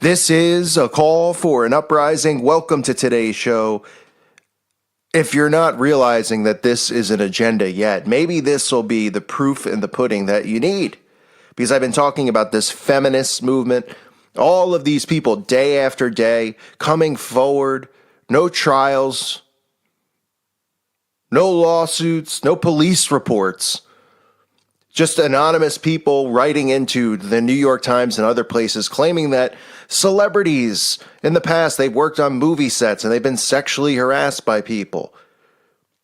This is a call for an uprising. Welcome to today's show. If you're not realizing that this is an agenda yet, maybe this will be the proof in the pudding that you need. Because I've been talking about this feminist movement, all of these people day after day coming forward, no trials, no lawsuits, no police reports. Just anonymous people writing into the New York Times and other places claiming that celebrities in the past, they've worked on movie sets and they've been sexually harassed by people.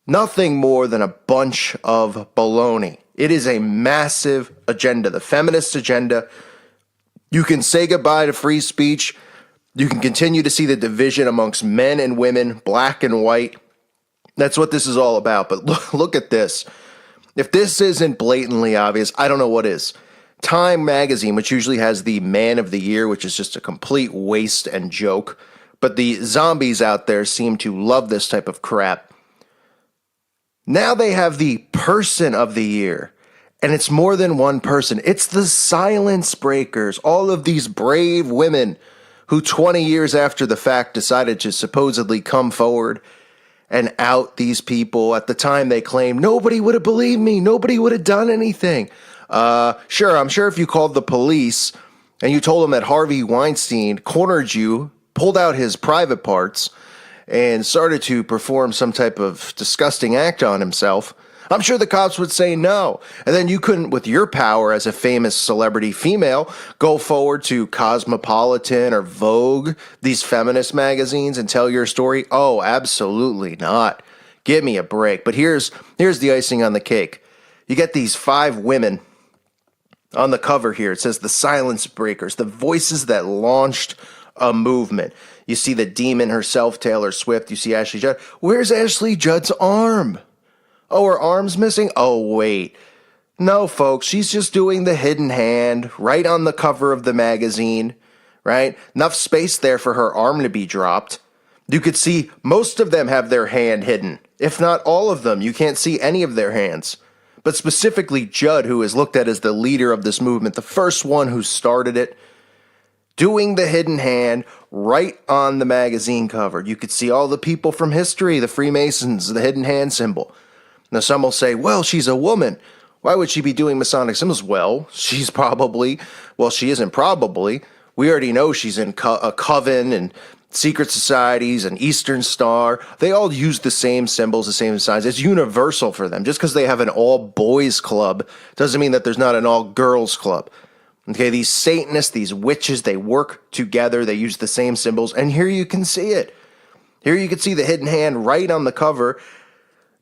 Nothing more than a bunch of baloney. It is a massive agenda, the feminist agenda. You can say goodbye to free speech. You can continue to see the division amongst men and women, black and white. That's what this is all about. But look at this. If this isn't blatantly obvious, I don't know what is. Time magazine, which usually has the Man of the Year, which is just a complete waste and joke, but the zombies out there seem to love this type of crap. Now they have the Person of the Year, and it's more than one person. It's the silence breakers, all of these brave women who 20 years after the fact decided to supposedly come forward and out these people. At the time they claimed, nobody would have believed me, nobody would have done anything. Sure, I'm sure if you called the police and you told them that Harvey Weinstein cornered you, pulled out his private parts, and started to perform some type of disgusting act on himself, I'm sure the cops would say no. And then you couldn't, with your power as a famous celebrity female, go forward to Cosmopolitan or Vogue, these feminist magazines, and tell your story. Oh, absolutely not. Give me a break. But here's the icing on the cake. You get these 5 women on the cover here. It says the Silence Breakers, the voices that launched a movement. You see the demon herself, Taylor Swift. You see Ashley Judd. Where's Ashley Judd's arm? Oh, her arm's missing? Oh, wait. No, folks, she's just doing the hidden hand right on the cover of the magazine, right? Enough space there for her arm to be dropped. You could see most of them have their hand hidden. If not all of them, you can't see any of their hands. But specifically Judd, who is looked at as the leader of this movement, the first one who started it, doing the hidden hand right on the magazine cover. You could see all the people from history, the Freemasons, the hidden hand symbol. Now, some will say, well, she's a woman. Why would she be doing Masonic symbols? Well, she isn't probably. We already know she's in a coven and secret societies and Eastern Star. They all use the same symbols, the same signs. It's universal for them. Just because they have an all-boys club doesn't mean that there's not an all-girls club. Okay, these Satanists, these witches, they work together. They use the same symbols. And here you can see it. Here you can see the hidden hand right on the cover.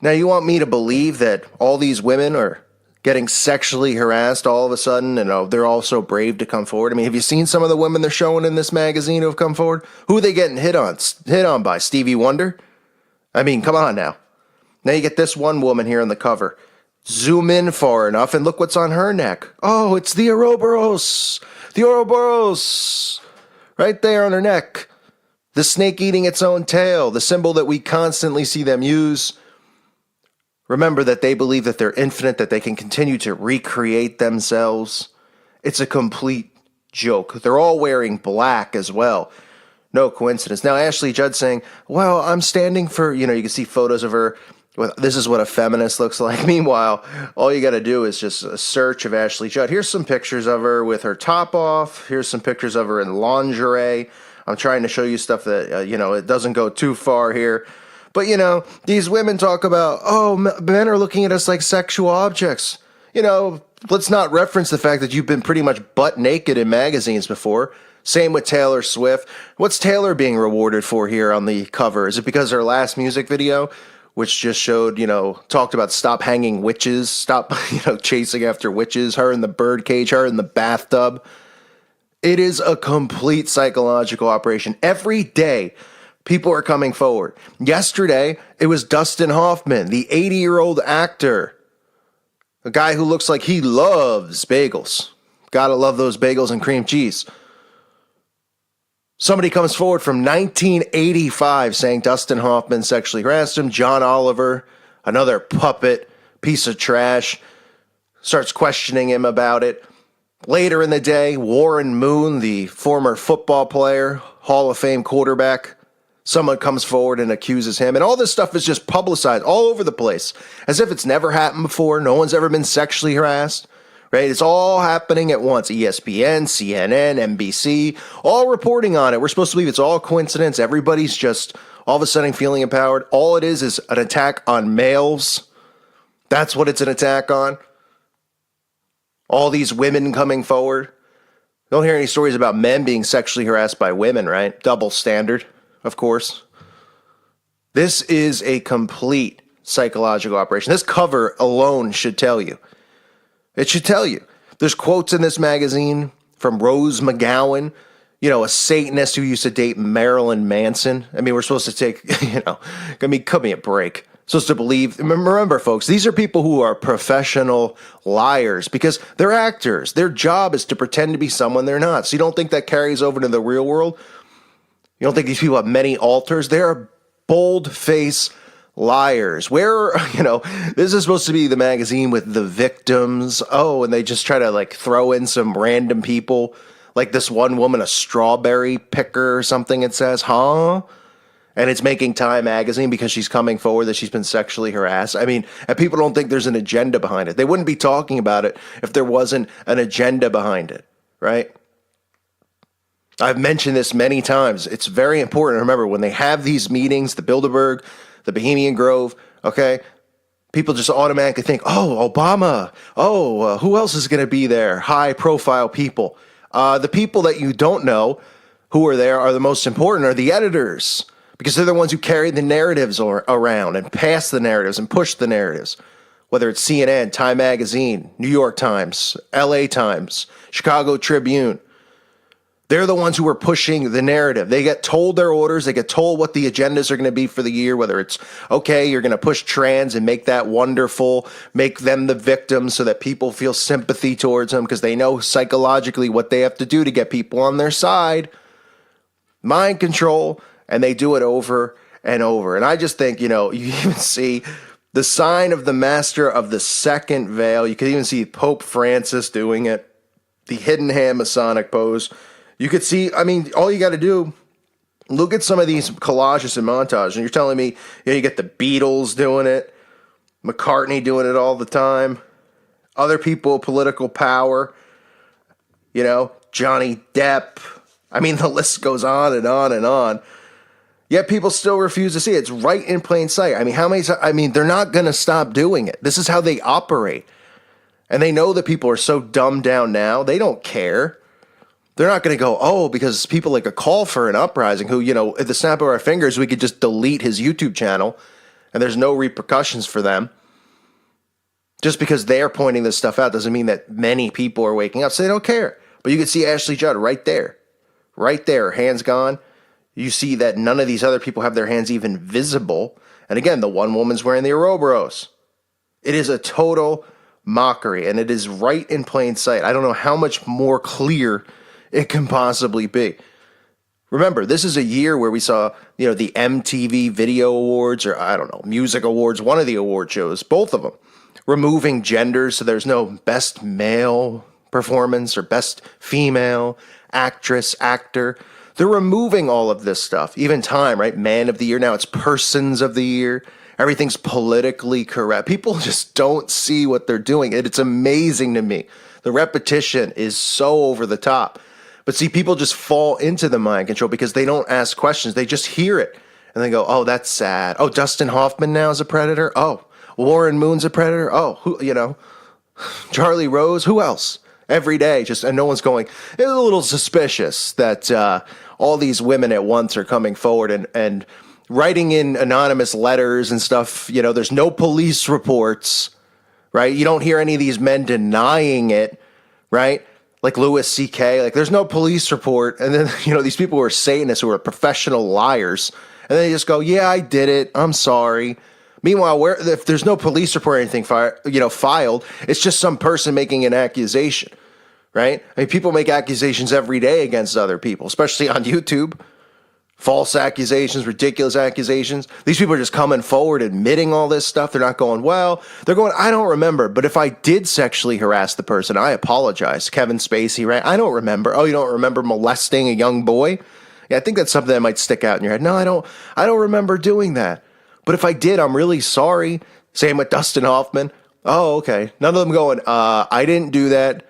Now, you want me to believe that all these women are getting sexually harassed all of a sudden and they're all so brave to come forward? I mean, have you seen some of the women they're showing in this magazine who have come forward? Who are they getting hit on by? Stevie Wonder? I mean, come on now. Now you get this one woman here on the cover. Zoom in far enough and look what's on her neck. Oh, it's the Ouroboros. The Ouroboros. Right there on her neck. The snake eating its own tail. The symbol that we constantly see them use. Remember that they believe that they're infinite, that they can continue to recreate themselves. It's a complete joke. They're all wearing black as well. No coincidence. Now, Ashley Judd saying, well, I'm standing for, you can see photos of her. This is what a feminist looks like. Meanwhile, all you got to do is just a search of Ashley Judd. Here's some pictures of her with her top off. Here's some pictures of her in lingerie. I'm trying to show you stuff that, it doesn't go too far here. But, these women talk about, oh, men are looking at us like sexual objects. Let's not reference the fact that you've been pretty much butt naked in magazines before. Same with Taylor Swift. What's Taylor being rewarded for here on the cover? Is it because her last music video, which just showed, talked about stop hanging witches, stop, chasing after witches, her in the birdcage, her in the bathtub? It is a complete psychological operation. Every day, people are coming forward. Yesterday, it was Dustin Hoffman, the 80-year-old actor, a guy who looks like he loves bagels. Gotta love those bagels and cream cheese. Somebody comes forward from 1985 saying Dustin Hoffman sexually harassed him. John Oliver, another puppet, piece of trash, starts questioning him about it. Later in the day, Warren Moon, the former football player, Hall of Fame quarterback, someone comes forward and accuses him. And all this stuff is just publicized all over the place as if it's never happened before. No one's ever been sexually harassed, right? It's all happening at once. ESPN, CNN, NBC, all reporting on it. We're supposed to believe it's all coincidence. Everybody's just all of a sudden feeling empowered. All it is an attack on males. That's what it's an attack on. All these women coming forward. Don't hear any stories about men being sexually harassed by women, right? Double standard, of course. This is a complete psychological operation. This cover alone should tell you. It should tell you. There's quotes in this magazine from Rose McGowan, a Satanist who used to date Marilyn Manson. I mean, we're supposed to take, cut me a break. Supposed to believe. Remember, folks, these are people who are professional liars because they're actors. Their job is to pretend to be someone they're not. So you don't think that carries over to the real world? You don't think these people have many alters? They're bold-faced liars. This is supposed to be the magazine with the victims. Oh, and they just try to throw in some random people. Like this one woman, a strawberry picker or something, it says, huh? And it's making Time magazine because she's coming forward that she's been sexually harassed. I mean, and people don't think there's an agenda behind it. They wouldn't be talking about it if there wasn't an agenda behind it, right? I've mentioned this many times. It's very important. Remember, when they have these meetings, the Bilderberg, the Bohemian Grove, okay, people just automatically think, oh, Obama. Oh, who else is going to be there? High-profile people. The people that you don't know who are there are the most important, are the editors, because they're the ones who carry the narratives around and pass the narratives and push the narratives, whether it's CNN, Time Magazine, New York Times, LA Times, Chicago Tribune. They're the ones who are pushing the narrative. They get told their orders. They get told what the agendas are going to be for the year, whether it's, okay, you're going to push trans and make that wonderful, make them the victims so that people feel sympathy towards them because they know psychologically what they have to do to get people on their side. Mind control, and they do it over and over. And I just think, you even see the sign of the master of the second veil. You could even see Pope Francis doing it, the hidden hand Masonic pose. You could see, all you got to do, look at some of these collages and montages, and you're telling me, you get the Beatles doing it, McCartney doing it all the time, other people, political power, Johnny Depp. The list goes on and on and on. Yet people still refuse to see it. It's right in plain sight. How many times? They're not going to stop doing it. This is how they operate. And they know that people are so dumbed down now, they don't care. They're not going to go, because people like a call for an uprising who, at the snap of our fingers, we could just delete his YouTube channel and there's no repercussions for them. Just because they're pointing this stuff out doesn't mean that many people are waking up, so they don't care. But you can see Ashley Judd right there, hands gone. You see that none of these other people have their hands even visible. And again, the one woman's wearing the Ouroboros. It is a total mockery, and it is right in plain sight. I don't know how much more clear it can possibly be. Remember, this is a year where we saw, the MTV Video Awards, or I don't know, Music Awards, one of the award shows, both of them, removing genders so there's no best male performance or best female actress, actor. They're removing all of this stuff. Even Time, right? Man of the Year. Now it's Persons of the Year. Everything's politically correct. People just don't see what they're doing. It's amazing to me. The repetition is so over the top. But see, people just fall into the mind control because they don't ask questions. They just hear it. And they go, oh, that's sad. Oh, Dustin Hoffman now is a predator? Oh, Warren Moon's a predator? Oh, Charlie Rose? Who else? Every day, and no one's going, it's a little suspicious that all these women at once are coming forward and writing in anonymous letters and stuff. There's no police reports, right? You don't hear any of these men denying it, right? Like Louis C.K., there's no police report. And then, these people who are Satanists, who are professional liars, and then they just go, yeah, I did it. I'm sorry. Meanwhile, if there's no police report or anything filed, it's just some person making an accusation, right? People make accusations every day against other people, especially on YouTube, False accusations, ridiculous accusations. These people are just coming forward, admitting all this stuff. They're not going, well, they're going, I don't remember. But if I did sexually harass the person, I apologize. Kevin Spacey, right? I don't remember. Oh, you don't remember molesting a young boy? Yeah, I think that's something that might stick out in your head. No, I don't remember doing that. But if I did, I'm really sorry. Same with Dustin Hoffman. Oh, okay. None of them going, I didn't do that.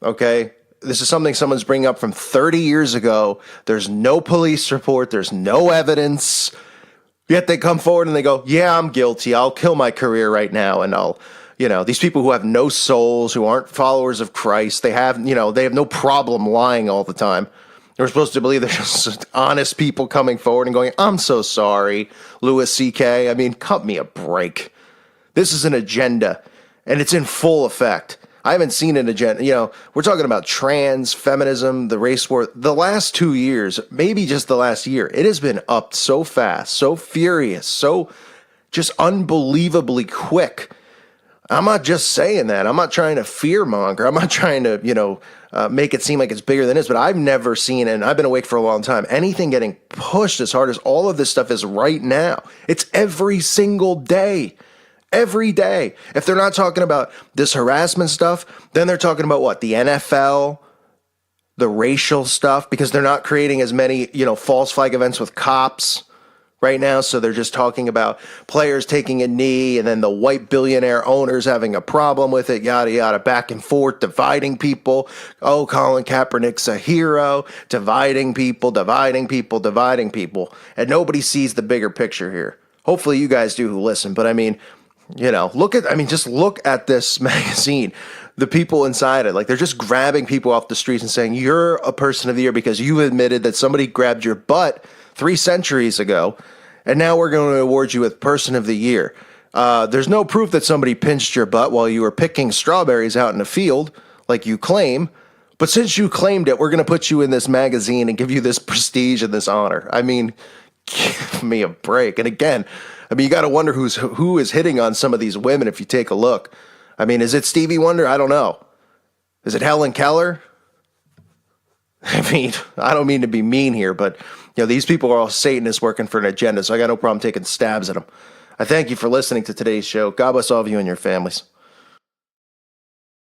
Okay. This is something someone's bringing up from 30 years ago. There's no police report. There's no evidence. Yet they come forward and they go, yeah, I'm guilty. I'll kill my career right now. And these people who have no souls, who aren't followers of Christ, they have no problem lying all the time. We're supposed to believe they're just honest people coming forward and going, I'm so sorry, Louis C.K. I mean, cut me a break. This is an agenda, and it's in full effect. I haven't seen an agenda. We're talking about trans, feminism, the race war. The last 2 years, maybe just the last year, it has been up so fast, so furious, so just unbelievably quick. I'm not just saying that. I'm not trying to fearmonger. I'm not trying to, make it seem like it's bigger than it is. But I've never seen, and I've been awake for a long time, anything getting pushed as hard as all of this stuff is right now. It's every single day. Every day. If they're not talking about this harassment stuff, then they're talking about what? The NFL, the racial stuff, because they're not creating as many, false flag events with cops right now. So they're just talking about players taking a knee and then the white billionaire owners having a problem with it, yada, yada, back and forth, dividing people. Oh, Colin Kaepernick's a hero, dividing people. And nobody sees the bigger picture here. Hopefully you guys do who listen. But just look at this magazine, the people inside it. Like, they're just grabbing people off the streets and saying, you're a person of the year because you admitted that somebody grabbed your butt 3 centuries ago, and now we're going to award you with person of the year. There's no proof that somebody pinched your butt while you were picking strawberries out in a field, like you claim. But since you claimed it, we're going to put you in this magazine and give you this prestige and this honor. I mean, give me a break. And again, you got to wonder who is hitting on some of these women if you take a look. I mean, is it Stevie Wonder? I don't know. Is it Helen Keller? I mean, I don't mean to be mean here, but these people are all Satanists working for an agenda, so I got no problem taking stabs at them. I thank you for listening to today's show. God bless all of you and your families.